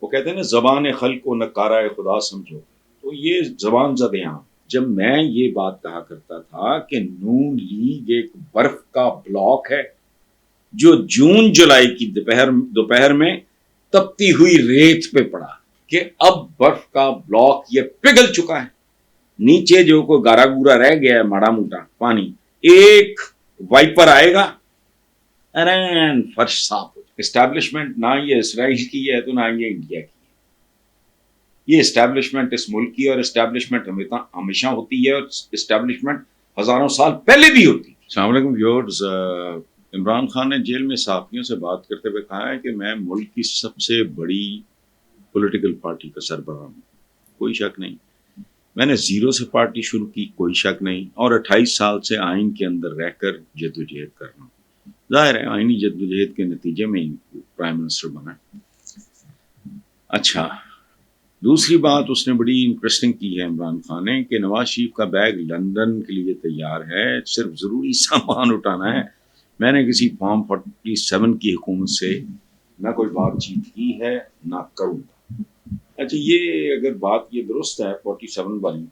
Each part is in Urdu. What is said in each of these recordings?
وہ کہتے ہیں نا زبان خلق کو نکارہ خدا سمجھو، تو یہ زبان زدیاں جب میں یہ بات کہا کرتا تھا کہ نون لیگ ایک برف کا بلاک ہے جو جون جولائی کی دوپہر میں تپتی ہوئی ریت پہ پڑا، کہ اب برف کا بلاک یہ پگھل چکا ہے، نیچے جو کوئی گارا گورا رہ گیا ہے ماڑا موٹا پانی، ایک وائپر آئے گا ارین فرش صاف ہو جائے۔ اسٹیبلشمنٹ نہ یہ اسرائیل کی ہے تو نہ یہ انڈیا کی ہے، یہ اسٹیبلشمنٹ اس ملک کی، اور اسٹیبلشمنٹ ہمیشہ ہوتی ہے، اور اسٹیبلشمنٹ ہزاروں سال پہلے بھی ہوتی ہے۔ السلام علیکم ویورز، عمران خان نے جیل میں صحافیوں سے بات کرتے ہوئے کہا ہے کہ میں ملک کی سب سے بڑی پولیٹیکل پارٹی کا سربراہ ہوں، کوئی شک نہیں، میں نے زیرو سے پارٹی شروع کی، کوئی شک نہیں، اور 28 سال سے آئین کے اندر رہ کر جدوجہد کر رہا ہوں، ظاہر ہے آئینی جدوجہد کے نتیجے میں ہی پرائم منسٹر بنا۔ اچھا، دوسری بات اس نے بڑی انٹرسٹنگ کی ہے عمران خان نے کہ نواز شریف کا بیگ لندن کے لیے تیار ہے، صرف ضروری سامان اٹھانا ہے۔ میں نے کسی فارم 47 کی حکومت سے نہ کوئی بات چیت کی ہے نہ کروں گا۔ اچھا، یہ اگر بات یہ درست ہے 47 والی،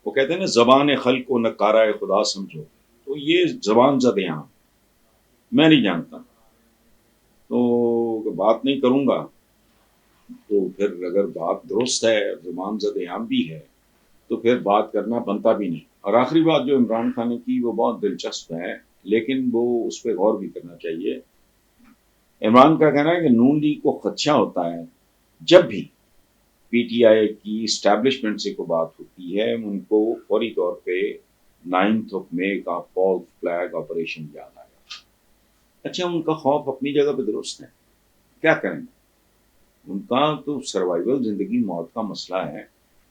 وہ کہتے ہیں نا زبان خلق کو نکارہ خدا سمجھو، تو یہ زبان زدیاں میں نہیں جانتا، تو بات نہیں کروں گا، تو پھر اگر بات درست ہے، زبان زدیاں بھی ہے، تو پھر بات کرنا بنتا بھی نہیں۔ اور آخری بات جو عمران خان نے کی وہ بہت دلچسپ ہے، لیکن وہ اس پہ غور بھی کرنا چاہیے۔ عمران کا کہنا ہے کہ نون لیگ کو خدشہ ہوتا ہے جب بھی پی ٹی آئی کی اسٹیبلشمنٹ سے کوئی بات ہوتی ہے، ان کو فوری طور پہ 9 مئی کا فالس فلیگ آپریشن یاد آیا۔ اچھا، ان کا خوف اپنی جگہ پہ درست ہے، کیا کریں گے، ان کا تو سروائیول زندگی موت کا مسئلہ ہے۔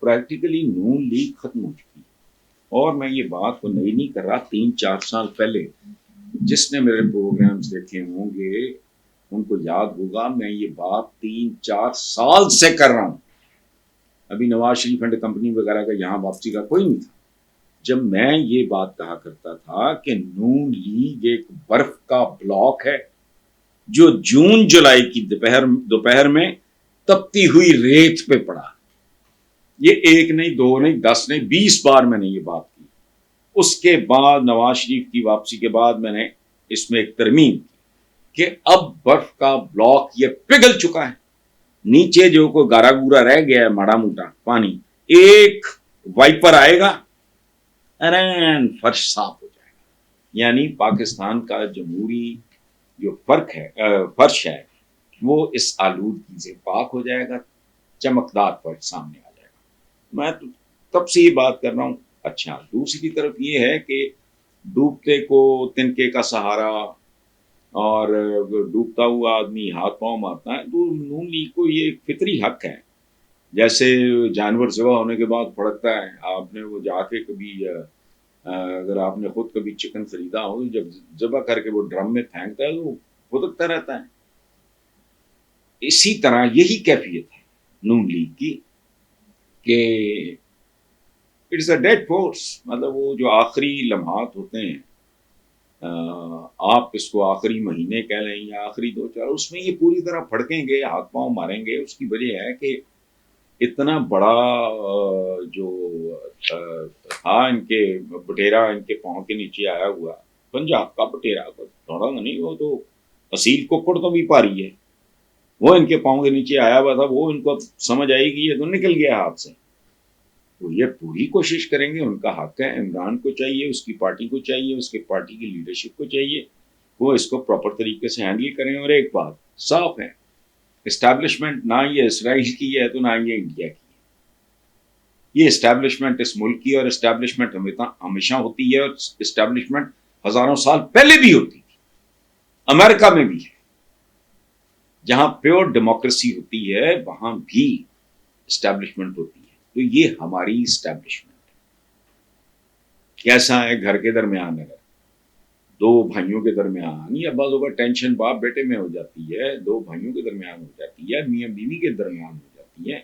پریکٹیکلی نون لیگ ختم ہو چکی ہے، اور میں یہ بات کو نہیں کر رہا، 3-4 سال پہلے جس نے میرے پروگرامز دیکھے ہوں گے ان کو یاد ہوگا، میں یہ بات 3-4 سال سے کر رہا ہوں۔ ابھی نواز شریف اینڈ کمپنی وغیرہ کا یہاں واپسی کا کوئی نہیں تھا، جب میں یہ بات کہا کرتا تھا کہ نون لیگ ایک برف کا بلاک ہے جو جون جولائی کی دوپہر میں تپتی ہوئی ریت پہ پڑا۔ یہ ایک نہیں، 2 نہیں، 10 نہیں، 20 بار میں نے یہ بات کی۔ اس کے بعد نواز شریف کی واپسی کے بعد میں نے اس میں ایک ترمیم کی کہ اب برف کا بلاک یہ پگھل چکا ہے، نیچے جو کوئی گارا گورا رہ گیا ہے ماڑا موٹا پانی، ایک وائپر آئے گا ارین فرش صاف ہو جائے گا۔ یعنی پاکستان کا جمہوری جو فرش ہے وہ اس آلودگی سے پاک ہو جائے گا، چمکدار فرش سامنے آ جائے گا۔ میں تو تب سے یہ بات کر رہا ہوں۔ اچھا، دوسری طرف یہ ہے کہ ڈوبتے کو تنکے کا سہارا، اور ڈوبتا ہوا آدمی ہاتھ پاؤں مارتا ہے، تو نون لیگ کو یہ ایک فطری حق ہے، جیسے جانور ذبح ہونے کے بعد پھڑکتا ہے۔ آپ نے وہ جا کے کبھی اگر آپ نے خود کبھی چکن خریدا ہو، جب ذبح کر کے وہ ڈرم میں پھینکتا ہے تو وہ پھدکتا رہتا ہے۔ اسی طرح یہی کیفیت ہے نون لیگ کی کہ اٹس اے ڈیڈ فورس، مطلب وہ جو آخری لمحات ہوتے ہیں، آپ اس کو آخری مہینے کہہ لیں یا آخری 2-4، اس میں یہ پوری طرح پھڑکیں گے، ہاتھ پاؤں ماریں گے۔ اس کی وجہ ہے کہ اتنا بڑا جو تھا ان کے بٹیرا، ان کے پاؤں کے نیچے آیا ہوا، پنجاب کا بٹیرا تھوڑا نہیں، وہ تو اصیل ککڑ تو بھی پاری ہے، وہ ان کے پاؤں کے نیچے آیا ہوا تھا، وہ ان کو سمجھ آئے گی یہ تو نکل گیا ہاتھ سے، تو یہ پوری کوشش کریں گے، ان کا حق ہے۔ عمران کو چاہیے، اس کی پارٹی کو چاہیے، اس کے پارٹی کی لیڈرشپ کو چاہیے وہ اس کو پراپر طریقے سے ہینڈل کریں۔ اور ایک بات صاف ہے، اسٹیبلشمنٹ نہ یہ اسرائیل کی ہے تو نہ یہ انڈیا کی ہے، یہ اسٹیبلشمنٹ اس ملک کی، اور اسٹیبلشمنٹ ہمیشہ ہوتی ہے، اور اسٹیبلشمنٹ ہزاروں سال پہلے بھی ہوتی تھی۔ امریکہ میں بھی ہے، جہاں پیور ڈیموکریسی ہوتی ہے وہاں بھی اسٹیبلشمنٹ ہوتی ہے، تو یہ ہماری اسٹیبلشمنٹ کیسا ہے؟ گھر کے درمیان اگر 2 بھائیوں کے درمیان، یا بعض اوقات ٹینشن باپ بیٹے میں ہو جاتی ہے، 2 بھائیوں کے درمیان ہو جاتی ہے، میاں بیوی کے درمیان ہو جاتی ہے،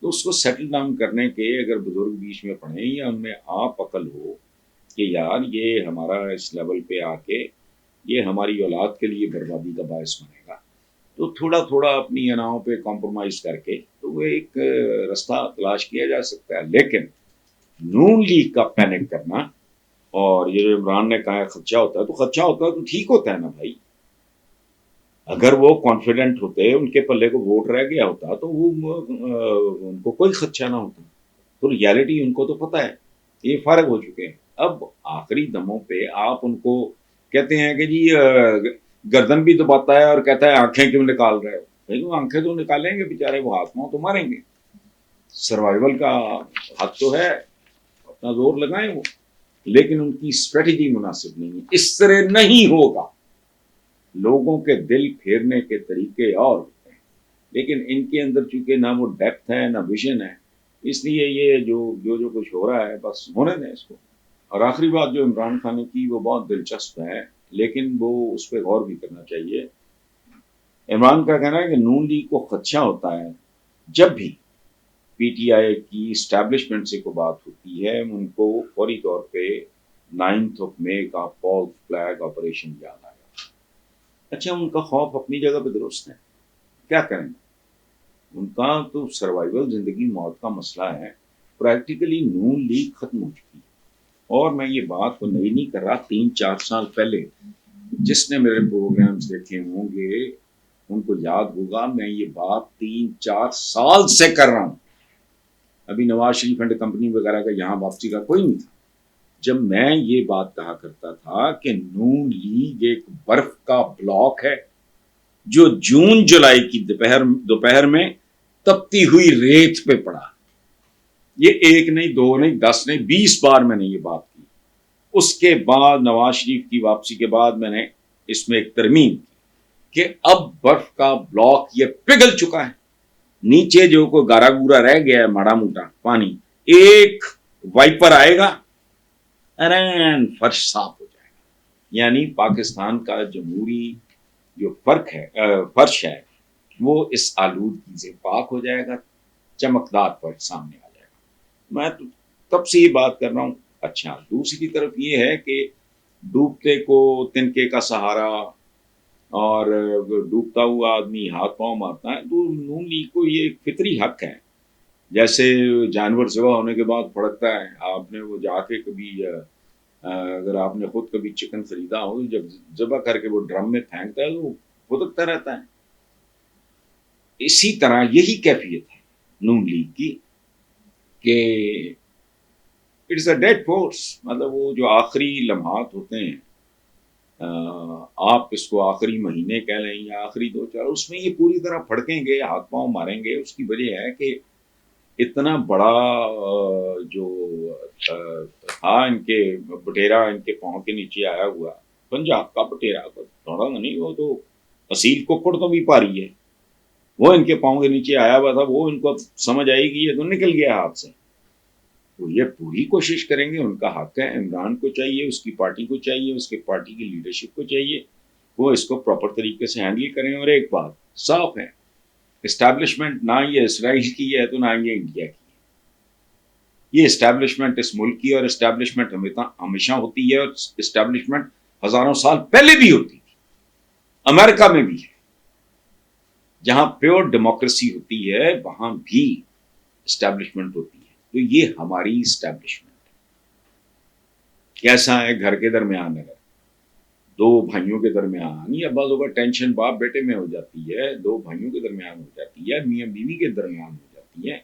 تو اس کو سیٹل ڈاؤن کرنے کے اگر بزرگ بیچ میں پڑھیں یا ان میں آپ عقل ہو کہ یار یہ ہمارا اس لیول پہ آ کے یہ ہماری اولاد کے لیے بربادی کا باعث بنے گا، تو تھوڑا تھوڑا اپنی اناؤں پہ کمپرومائز کر کے تو وہ ایک راستہ تلاش کیا جا سکتا ہے. لیکن نون لیگ کا پینک کرنا اور یہ جو عمران نے کہا خدشہ ہوتا ہے، تو خدشہ ہوتا ہے تو ٹھیک ہوتا ہے نا بھائی. اگر وہ کانفیڈنٹ ہوتے، ان کے پلے کو ووٹ رہ گیا ہوتا تو وہ ان کو کوئی خدشہ نہ ہوتا. تو ریالٹی ان کو تو پتہ ہے، یہ فارغ ہو چکے ہیں. اب آخری دموں پہ آپ ان کو کہتے ہیں کہ جی گردن بھی دباتا ہے اور کہتا ہے آنکھیں کیوں نکال رہے ہو. بھائی وہ آنکھیں تو نکالیں گے بیچارے، وہ ہاتھ پاؤں تو ماریں گے. سروائیول کا حق تو ہے، اپنا زور لگائیں وہ، لیکن ان کی اسٹریٹجی مناسب نہیں ہے. اس طرح نہیں ہوگا. لوگوں کے دل پھیرنے کے طریقے اور ہوتے ہیں، لیکن ان کے اندر چونکہ نہ وہ ڈیپتھ ہے نہ ویژن ہے، اس لیے یہ جو کچھ ہو رہا ہے بس ہونے دیں اس کو. اور آخری بات جو عمران خان نے کی وہ بہت دلچسپ ہے، لیکن وہ اس پہ غور بھی کرنا چاہیے. عمران کا کہنا ہے کہ نون لیگ کو خدشہ ہوتا ہے جب بھی پی ٹی آئی کی اسٹیبلشمنٹ سے کوئی بات ہوتی ہے، ان کو فوری طور پہ 9 مئی کا فالس فلیگ آپریشن یاد آیا. اچھا، ان کا خوف اپنی جگہ پہ درست ہے، کیا کریں گے؟ ان کا تو سروائیول زندگی موت کا مسئلہ ہے. پریکٹیکلی نون لیگ ختم ہو چکی ہے. اور میں یہ بات کو نہیں کر رہا، 3-4 سال پہلے جس نے میرے پروگرامز دیکھے ہوں گے ان کو یاد ہوگا، میں یہ بات 3-4 سال سے کر رہا ہوں. ابھی نواز شریف اینڈ کمپنی وغیرہ کا یہاں واپسی کا کوئی نہیں تھا. جب میں یہ بات کہا کرتا تھا کہ نون لیگ ایک برف کا بلاک ہے جو جون جولائی کی دوپہر میں تپتی ہوئی ریت پہ پڑا. یہ 1 نہیں 2 نہیں 10 نہیں 20 بار میں نے یہ بات کی. اس کے بعد نواز شریف کی واپسی کے بعد میں نے اس میں ایک ترمیم کی کہ اب برف کا بلاک یہ پگھل چکا ہے. نیچے جو کوئی گارا گورا رہ گیا ہے ماڑا موٹا پانی، ایک وائپر آئے گا ارین فرش صاف ہو جائے گا. یعنی پاکستان کا جمہوری جو فرش ہے وہ اس آلودگی سے پاک ہو جائے گا، چمکدار فرش سامنے آ جائے گا. میں تو تب سے یہ بات کر رہا ہوں. اچھا، دوسری طرف یہ ہے کہ ڈوبتے کو تنکے کا سہارا اور ڈوبتا ہوا آدمی ہاتھ پاؤں مارتا ہے، تو نون لیگ کو یہ ایک فطری حق ہے. جیسے جانور ذبح ہونے کے بعد پھڑکتا ہے، آپ نے وہ جا کے کبھی اگر آپ نے خود کبھی چکن خریدا ہو، جب ذبح کر کے وہ ڈرم میں پھینکتا ہے تو وہ پھدکتا رہتا ہے. اسی طرح یہی کیفیت ہے نون لیگ کی کہ اٹس اے ڈیڈ فورس. مطلب وہ جو آخری لمحات ہوتے ہیں، آپ اس کو آخری مہینے کہہ لیں یا آخری 2-4، اس میں یہ پوری طرح پھڑکیں گے، ہاتھ پاؤں ماریں گے. اس کی وجہ ہے کہ اتنا بڑا جو تھا ان کے بٹیرا ان کے پاؤں کے نیچے آیا ہوا، پنجاب کا بٹیرا تھوڑا نہیں، وہ تو اصیل ککڑ تو بھی پاری ہے، وہ ان کے پاؤں کے نیچے آیا ہوا تھا. وہ ان کو سمجھ آئے گی یہ تو نکل گیا ہاتھ سے. تو یہ پوری کوشش کریں گے، ان کا حق ہے. عمران کو چاہیے، اس کی پارٹی کو چاہیے، اس کے پارٹی کی لیڈرشپ کو چاہیے وہ اس کو پراپر طریقے سے ہینڈل کریں. اور ایک بات صاف ہے، اسٹیبلشمنٹ نہ یہ اسرائیل کی ہے تو نہ یہ انڈیا کی ہے. یہ اسٹیبلشمنٹ اس ملک کی، اور اسٹیبلشمنٹ ہمیشہ ہوتی ہے، اور اسٹیبلشمنٹ ہزاروں سال پہلے بھی ہوتی تھی. امریکہ میں بھی ہے، جہاں پیور ڈیموکریسی ہوتی ہے وہاں بھی اسٹیبلشمنٹ ہوتی ہے. تو یہ ہماری اسٹیبلشمنٹ کیسا ہے؟ گھر کے درمیان اگر 2 بھائیوں کے درمیان یا بعض اوقات ٹینشن باپ بیٹے میں ہو جاتی ہے، 2 بھائیوں کے درمیان ہو جاتی ہے، میاں بیوی کے درمیان ہو جاتی ہے،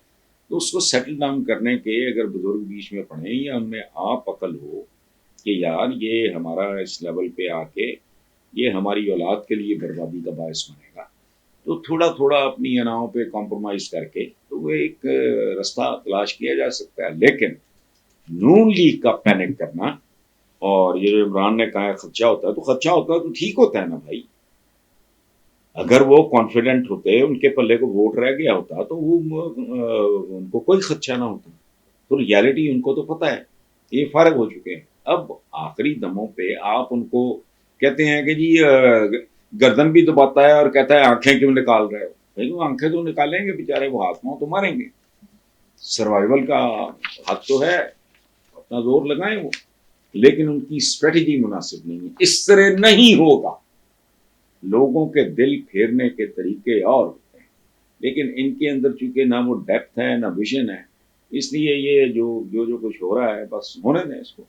تو اس کو سیٹل ڈاؤن کرنے کے اگر بزرگ بیچ میں پڑھیں یا ان میں آپ عقل ہو کہ یار یہ ہمارا اس لیول پہ آ کے یہ ہماری اولاد کے لیے بربادی کا باعث بنے گا، تو تھوڑا تھوڑا اپنی اناؤں پہ کمپرومائز کر کے تو وہ ایک راستہ تلاش کیا جا سکتا ہے. لیکن نون لیگ کا پینک کرنا اور یہ جو عمران نے کہا خدشہ ہوتا ہے، تو خدشہ ہوتا ہے تو ٹھیک ہوتا ہے نا بھائی. اگر وہ کانفیڈنٹ ہوتے، ان کے پلے کو ووٹ رہ گیا ہوتا تو وہ ان کو کوئی خدشہ نہ ہوتا. تو ریالٹی ان کو تو پتہ ہے، یہ فارغ ہو چکے ہیں. اب آخری دموں پہ آپ ان کو کہتے ہیں کہ جی گردن بھی دباتا ہے اور کہتا ہے آنکھیں کیوں نکال رہے ہو. بھائی وہ آنکھیں تو نکالیں گے بیچارے، وہ ہاتھ پاؤں تو ماریں گے. سروائیول کا حق تو ہے، اپنا زور لگائیں وہ، لیکن ان کی اسٹریٹجی مناسب نہیں ہے. اس طرح نہیں ہوگا. لوگوں کے دل پھیرنے کے طریقے اور ہوتے ہیں، لیکن ان کے اندر چونکہ نہ وہ ڈیپتھ ہے نہ ویژن ہے، اس لیے یہ جو کچھ ہو رہا ہے بس ہونے دیں اس کو.